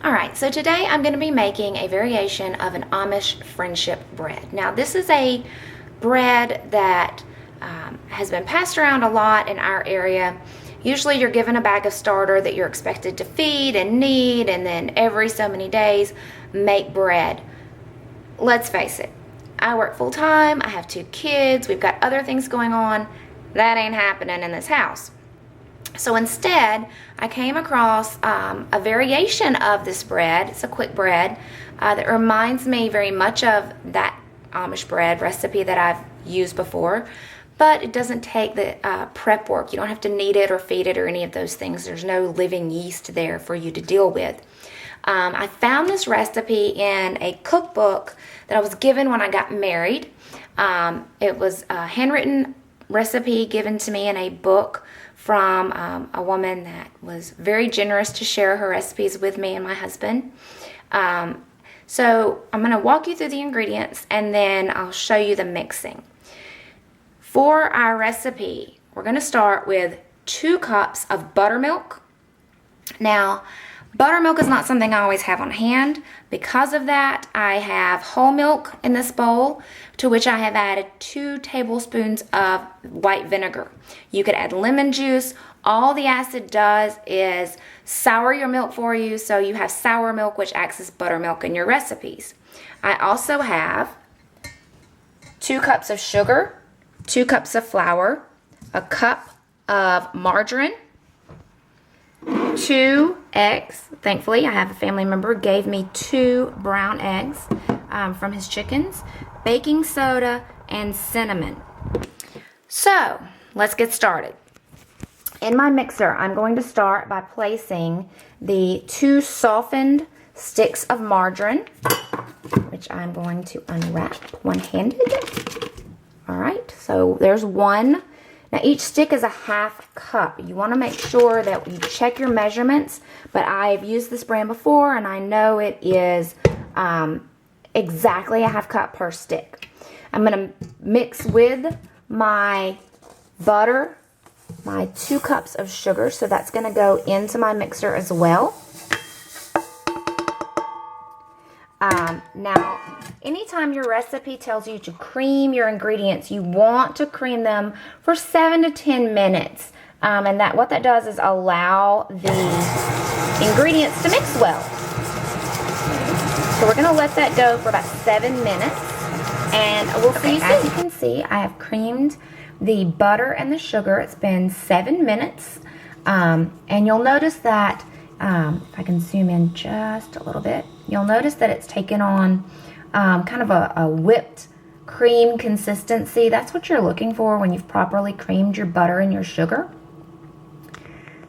Alright, so today I'm going to be making a variation of an Amish friendship bread. Now this is a bread that has been passed around a lot in our area. Usually you're given a bag of starter that you're expected to feed and knead, and then every so many days make bread. Let's face it, I work full time, I have 2 kids, we've got other things going on. That ain't happening in this house. So instead, I came across a variation of this bread. It's a quick bread that reminds me very much of that Amish bread recipe that I've used before, but it doesn't take the prep work. You don't have to knead it or feed it or any of those things. There's no living yeast there for you to deal with. I found this recipe in a cookbook that I was given when I got married. It was a handwritten recipe given to me in a book from a woman that was very generous to share her recipes with me and my husband. So I'm going to walk you through the ingredients and then I'll show you the mixing. For our recipe, we're going to start with 2 cups of buttermilk. Now, buttermilk is not something I always have on hand. Because of that, I have whole milk in this bowl, to which I have added 2 tablespoons of white vinegar. You could add lemon juice. All the acid does is sour your milk for you, so you have sour milk, which acts as buttermilk in your recipes. I also have 2 cups of sugar, 2 cups of flour, a cup of margarine, 2 eggs. Thankfully, I have a family member gave me 2 brown eggs from his chickens, baking soda, and cinnamon. So, let's get started. In my mixer, I'm going to start by placing the 2 softened sticks of margarine, which I'm going to unwrap one-handed. All right, so there's 1. Now each stick is a 1/2 cup. You want to make sure that you check your measurements, but I've used this brand before and I know it is exactly a 1/2 cup per stick. I'm going to mix with my butter, my 2 cups of sugar, so that's going to go into my mixer as well. Now, anytime your recipe tells you to cream your ingredients, you want to cream them for 7 to 10 minutes. And what that does is allow the ingredients to mix well. So we're going to let that go for about 7 minutes. And we'll see you soon. As you can see, I have creamed the butter and the sugar. It's been 7 minutes. And you'll notice that, if I can zoom in just a little bit, you'll notice that it's taken on kind of a whipped cream consistency. That's what you're looking for when you've properly creamed your butter and your sugar.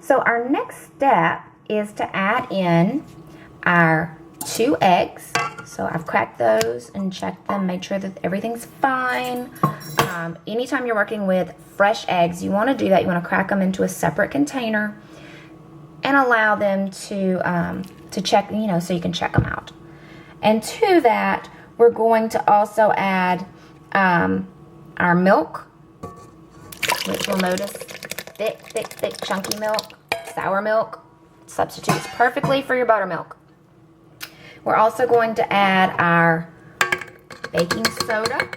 So our next step is to add in our 2 eggs. So I've cracked those and checked them, made sure that everything's fine. Anytime you're working with fresh eggs, you want to do that. You want to crack them into a separate container and allow them to check, so you can check them out. And to that, we're going to also add our milk, which you'll notice thick, chunky milk, sour milk. Substitutes perfectly for your buttermilk. We're also going to add our baking soda.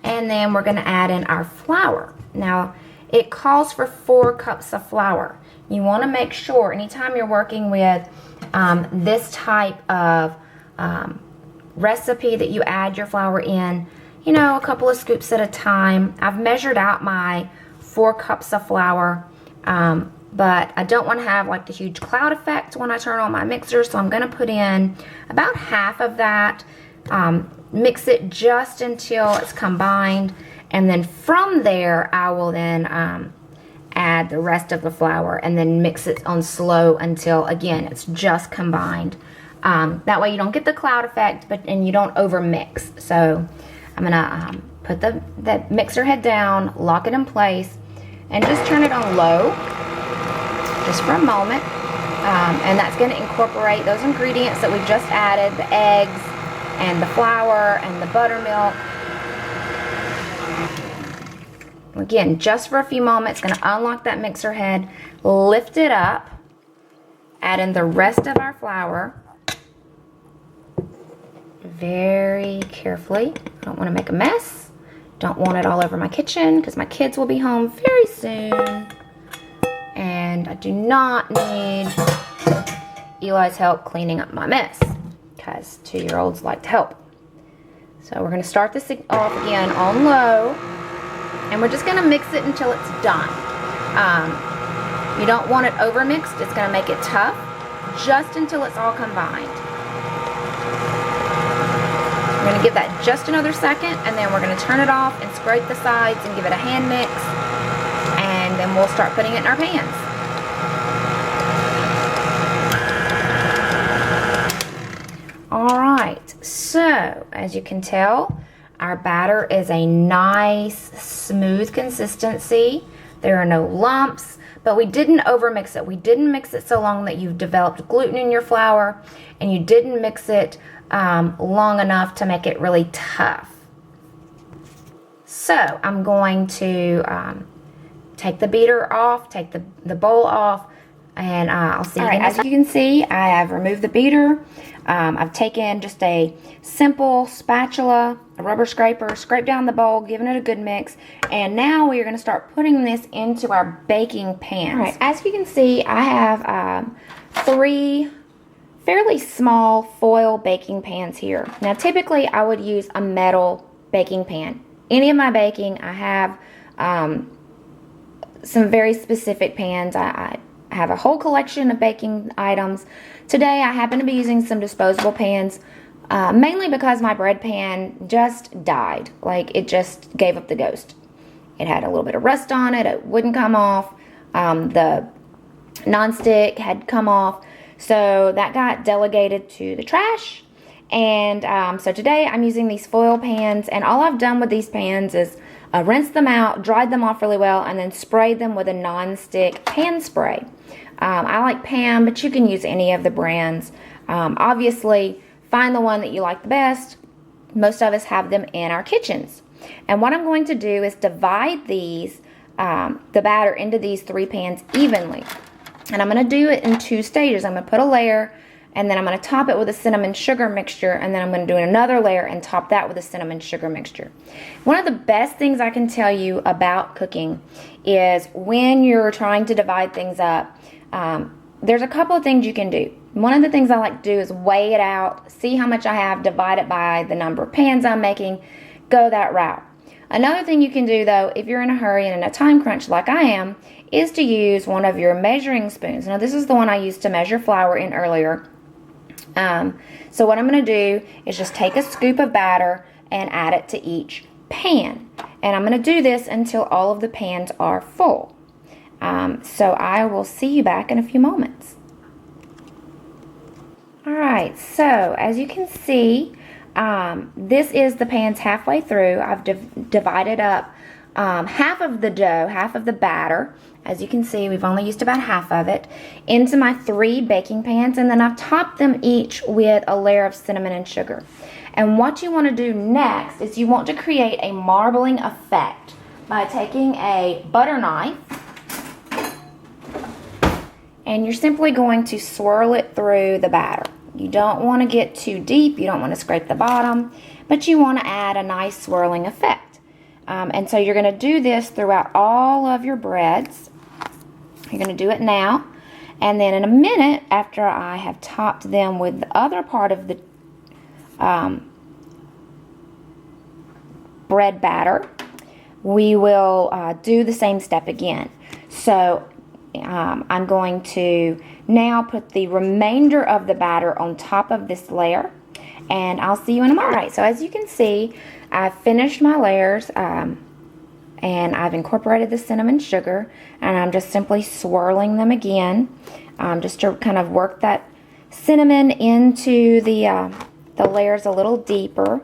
And then we're going to add in our flour. Now, it calls for 4 cups of flour. You want to make sure anytime you're working with this type of recipe that you add your flour in, a couple of scoops at a time. I've measured out my 4 cups of flour, but I don't want to have like the huge cloud effect when I turn on my mixer, so I'm going to put in about 1/2 of that, mix it just until it's combined, and then from there I will then add the rest of the flour and then mix it on slow until, again, it's just combined. That way you don't get the cloud effect, and you don't over mix. So I'm gonna put the mixer head down, lock it in place, and just turn it on low just for a moment. And that's going to incorporate those ingredients that we've just added, the eggs and the flour and the buttermilk. Again, just for a few moments, going to unlock that mixer head, lift it up, add in the rest of our flour very carefully. I don't want to make a mess. Don't want it all over my kitchen because my kids will be home very soon. And I do not need Eli's help cleaning up my mess because 2-year-olds like to help. So we're going to start this off again on low, and we're just going to mix it until it's done. You don't want it over mixed. It's going to make it tough, just until it's all combined. We're going to give that just another second, and then we're going to turn it off and scrape the sides and give it a hand mix, and then we'll start putting it in our pans. Alright, so as you can tell, our batter is a nice, smooth consistency. There are no lumps, but we didn't overmix it. We didn't mix it so long that you've developed gluten in your flour, and you didn't mix it long enough to make it really tough. So I'm going to take the beater off, take the bowl off, and I'll see you. All right, as you can see, I have removed the beater. I've taken just a simple spatula, a rubber scraper, scraped down the bowl, given it a good mix, and now we are going to start putting this into our baking pans. All right, as you can see, I have 3 fairly small foil baking pans here. Now, typically, I would use a metal baking pan. Any of my baking, I have some very specific pans. I have a whole collection of baking items. Today I happen to be using some disposable pans, mainly because my bread pan just died. Like, it just gave up the ghost. It had a little bit of rust on it. It wouldn't come off. The nonstick had come off. So that got delegated to the trash. And so today I'm using these foil pans, and all I've done with these pans is rinse them out, dried them off really well, and then sprayed them with a non-stick pan spray. I like Pam, but you can use any of the brands. Obviously, find the one that you like the best. Most of us have them in our kitchens. And what I'm going to do is divide these, the batter into these 3 pans evenly. And I'm going to do it in 2 stages. I'm going to put a layer, and then I'm going to top it with a cinnamon sugar mixture, and then I'm going to do another layer and top that with a cinnamon sugar mixture. One of the best things I can tell you about cooking is when you're trying to divide things up, there's a couple of things you can do. One of the things I like to do is weigh it out, see how much I have, divide it by the number of pans I'm making, go that route. Another thing you can do, though, if you're in a hurry and in a time crunch like I am, is to use one of your measuring spoons. Now, this is the one I used to measure flour in earlier. So what I'm going to do is just take a scoop of batter and add it to each pan. And I'm going to do this until all of the pans are full. So I will see you back in a few moments. Alright, so as you can see, this is the pans halfway through. I've divided up half of the dough, half of the batter. As you can see, we've only used about half of it, into my 3 baking pans, and then I've topped them each with a layer of cinnamon and sugar. And what you want to do next is you want to create a marbling effect by taking a butter knife, and you're simply going to swirl it through the batter. You don't want to get too deep, you don't want to scrape the bottom, but you want to add a nice swirling effect. And so you're going to do this throughout all of your breads. You're going to do it now, and then in a minute, after I have topped them with the other part of the bread batter, we will do the same step again. So I'm going to now put the remainder of the batter on top of this layer, and I'll see you in a moment. Alright, so as you can see, I've finished my layers, and I've incorporated the cinnamon sugar, and I'm just simply swirling them again, just to kind of work that cinnamon into the layers a little deeper.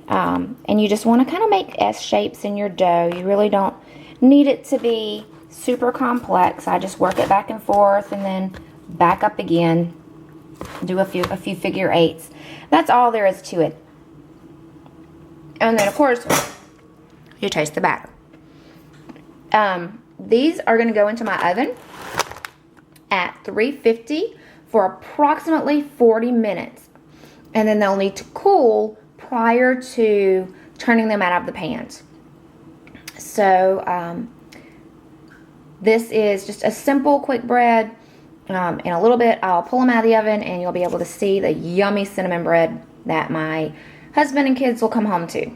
And you just want to kind of make S shapes in your dough. You really don't need it to be super complex. I just work it back and forth and then back up again. Do a few figure 8s. That's all there is to it. And then, of course, you taste the batter. These are going to go into my oven at 350 for approximately 40 minutes. And then they'll need to cool prior to turning them out of the pans. So this is just a simple quick bread. In a little bit, I'll pull them out of the oven and you'll be able to see the yummy cinnamon bread that my husband and kids will come home to.